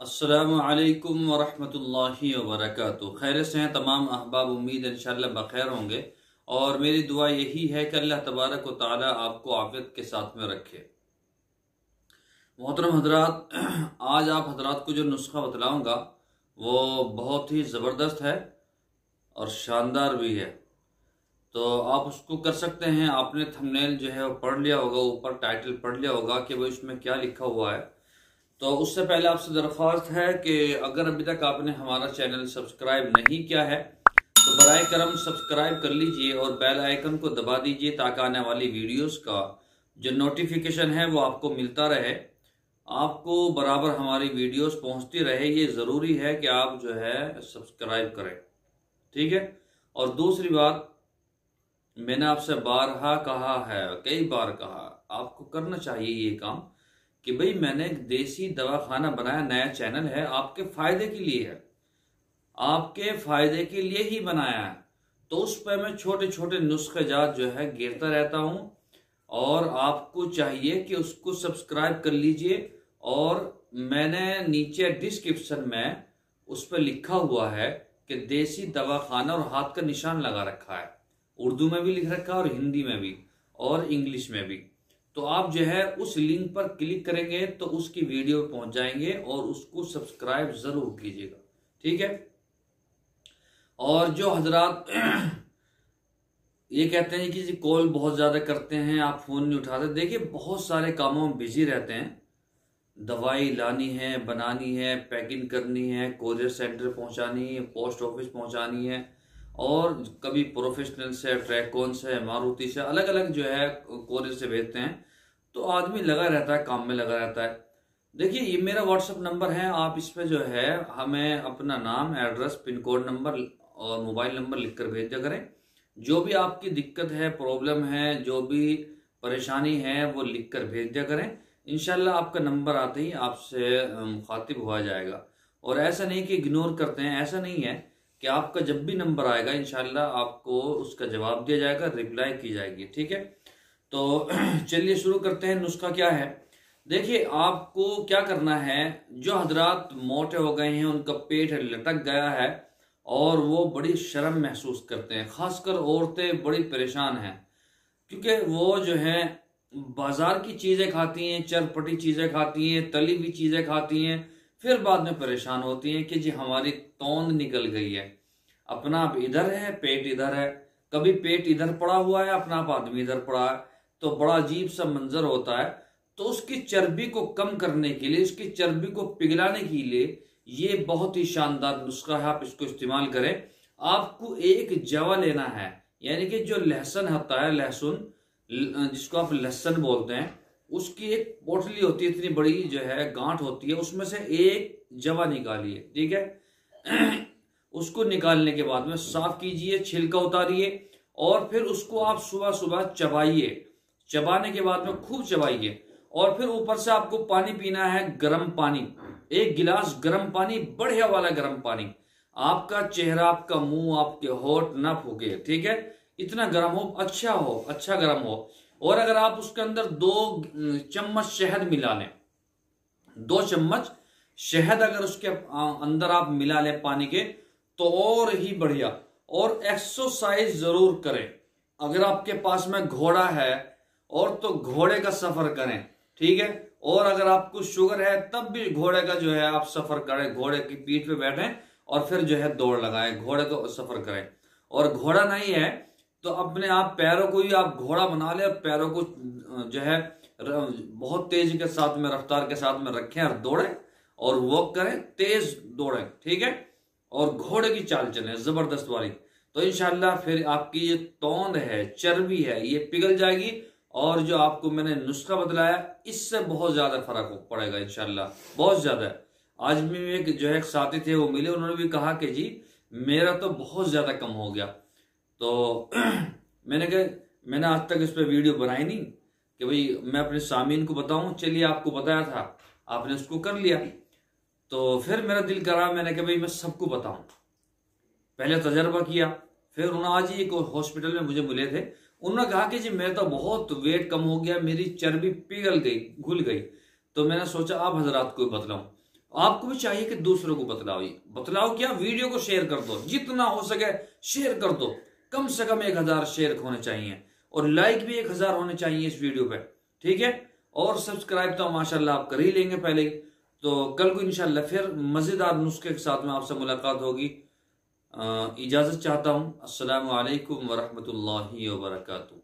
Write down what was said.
अस्सलामु अलैकुम वरहमतुल्लाहि वबरकातुहू। खैर से हैं तमाम अहबाब, उम्मीद है इंशाअल्लाह बखैर होंगे और मेरी दुआ यही है कि अल्लाह तबारक व तआला आपको आफियत के साथ में रखे। मोहतरम हजरात, आज आप हजरात को जो नुस्खा बतलाऊंगा वो बहुत ही ज़बरदस्त है और शानदार भी है। तो आप उसको कर सकते हैं। आपने थंबनेल जो है वो पढ़ लिया होगा, ऊपर टाइटल पढ़ लिया होगा कि वो इसमें क्या लिखा हुआ है। तो उससे पहले आपसे दरख्वास्त है कि अगर अभी तक आपने हमारा चैनल सब्सक्राइब नहीं किया है तो बराए करम सब्सक्राइब कर लीजिए और बेल आइकन को दबा दीजिए ताकि आने वाली वीडियोस का जो नोटिफिकेशन है वो आपको मिलता रहे, आपको बराबर हमारी वीडियोस पहुंचती रहे। ये ज़रूरी है कि आप जो है सब्सक्राइब करें, ठीक है। और दूसरी बात, मैंने आपसे बारहा कहा है, कई बार कहा, आपको करना चाहिए ये काम कि भाई मैंने एक देसी दवाखाना बनाया, नया चैनल है, आपके फायदे के लिए है, आपके फायदे के लिए ही बनाया है। तो उस पर मैं छोटे छोटे नुस्खे जात जो है गिरता रहता हूं और आपको चाहिए कि उसको सब्सक्राइब कर लीजिए। और मैंने नीचे डिस्क्रिप्शन में उस पर लिखा हुआ है कि देसी दवाखाना और हाथ का निशान लगा रखा है, उर्दू में भी लिख रखा है और हिंदी में भी और इंग्लिश में भी। तो आप जो है उस लिंक पर क्लिक करेंगे तो उसकी वीडियो पहुंच जाएंगे और उसको सब्सक्राइब जरूर कीजिएगा, ठीक है। और जो हजरात ये कहते हैं कि जी कॉल बहुत ज्यादा करते हैं, आप फोन नहीं उठाते, देखिए बहुत सारे कामों में बिजी रहते हैं। दवाई लानी है, बनानी है, पैकिंग करनी है, कोरियर सेंटर पहुंचानी है, पोस्ट ऑफिस पहुंचानी है, और कभी प्रोफेशनल से, ट्रैकॉन से, मारुति से, अलग अलग जो है कोरियर से भेजते हैं। तो आदमी लगा रहता है, काम में लगा रहता है। देखिए ये मेरा व्हाट्सएप नंबर है, आप इस पे जो है हमें अपना नाम, एड्रेस, पिन कोड नंबर और मोबाइल नंबर लिखकर भेज दिया करें। जो भी आपकी दिक्कत है, प्रॉब्लम है, जो भी परेशानी है वो लिखकर भेज दिया करें। इंशाल्लाह आपका नंबर आते ही आपसे मुखातिब हुआ जाएगा। और ऐसा नहीं कि इग्नोर करते हैं, ऐसा नहीं है कि आपका जब भी नंबर आएगा इंशाल्लाह आपको उसका जवाब दिया जाएगा, रिप्लाई की जाएगी, ठीक है। तो चलिए शुरू करते हैं। नुस्खा क्या है, देखिए आपको क्या करना है। जो हजरात मोटे हो गए हैं, उनका पेट लटक गया है और वो बड़ी शर्म महसूस करते हैं, खासकर औरतें बड़ी परेशान हैं क्योंकि वो जो है बाजार की चीजें खाती हैं, चरपटी चीजें खाती हैं, तली हुई चीजें खाती हैं, फिर बाद में परेशान होती हैं कि जी हमारी तौंद निकल गई है। अपना आप इधर है, पेट इधर है, कभी पेट इधर पड़ा हुआ है, अपना आप आदमी इधर पड़ा है, तो बड़ा अजीब सा मंजर होता है। तो उसकी चर्बी को कम करने के लिए, उसकी चर्बी को पिघलाने के लिए ये बहुत ही शानदार नुस्खा है, आप इसको इस्तेमाल करें। आपको एक जवा लेना है, यानी कि जो लहसुन होता है, लहसुन जिसको आप लहसुन बोलते हैं, उसकी एक पोटली होती है, इतनी बड़ी जो है गांठ होती है, उसमें से एक जवा निकालिए, ठीक है। उसको निकालने के बाद में साफ कीजिए, छिलका उतारिए और फिर उसको आप सुबह सुबह चबाइए। चबाने के बाद में खूब चबाइए और फिर ऊपर से आपको पानी पीना है, गर्म पानी, 1 गिलास गर्म पानी, बढ़िया वाला गर्म पानी। आपका चेहरा, आपका मुंह, आपके होठ न फूके, ठीक है। इतना गर्म हो, अच्छा हो, अच्छा गर्म हो। और अगर आप उसके अंदर 2 चम्मच शहद मिला लें, 2 चम्मच शहद अगर उसके अंदर आप मिला लें पानी के, तो और ही बढ़िया। और एक्सरसाइज जरूर करें। अगर आपके पास में घोड़ा है और तो घोड़े का सफर करें, ठीक है। और अगर आपको शुगर है तब भी घोड़े का जो है आप सफर करें, घोड़े की पीठ पे बैठें और फिर जो है दौड़ लगाएं, घोड़े को सफर करें। और घोड़ा नहीं है तो अपने आप पैरों को ही आप घोड़ा बना ले और पैरों को जो है बहुत तेजी के साथ में, रफ्तार के साथ में रखें और दौड़ें और वॉक करें, तेज दौड़ें, ठीक है। और घोड़े की चाल चलें जबरदस्त वाली। तो इंशाल्लाह फिर आपकी ये तौंद है, चर्बी है, ये पिघल जाएगी और जो आपको मैंने नुस्खा बतलाया इससे बहुत ज्यादा फर्क पड़ेगा इंशाल्लाह, बहुत ज्यादा। आज भी एक जो है एक साथी थे, वो मिले, उन्होंने भी कहा कि जी मेरा तो बहुत ज्यादा कम हो गया। तो मैंने आज तक इस पर वीडियो बनाई नहीं कि भाई मैं अपने सामीन को बताऊं। चलिए आपको बताया था, आपने उसको कर लिया, तो फिर मेरा दिल करा मैंने कहा भाई मैं सबको बताऊं। पहले तजर्बा किया, फिर उन्होंने आज ही एक हॉस्पिटल में मुझे मिले थे, उन्होंने कहा कि जी मेरा तो बहुत वेट कम हो गया, मेरी चर्बी पिघल गई, घुल गई। तो मैंने सोचा आप हजरात को बतलाऊं। आपको भी चाहिए कि दूसरों को बतलाओ क्या, वीडियो को शेयर कर दो, जितना हो सके शेयर कर दो। कम से कम 1000 शेयर होने चाहिए और लाइक भी 1000 होने चाहिए इस वीडियो पे, ठीक है। और सब्सक्राइब तो माशाल्लाह आप कर ही लेंगे पहले ही। तो कल को इंशाल्लाह फिर मजेदार नुस्खे के साथ में आपसे मुलाकात होगी। इजाजत चाहता हूं। अस्सलामु अलैकुम वरहमतुल्लाहि वबरकातुहू।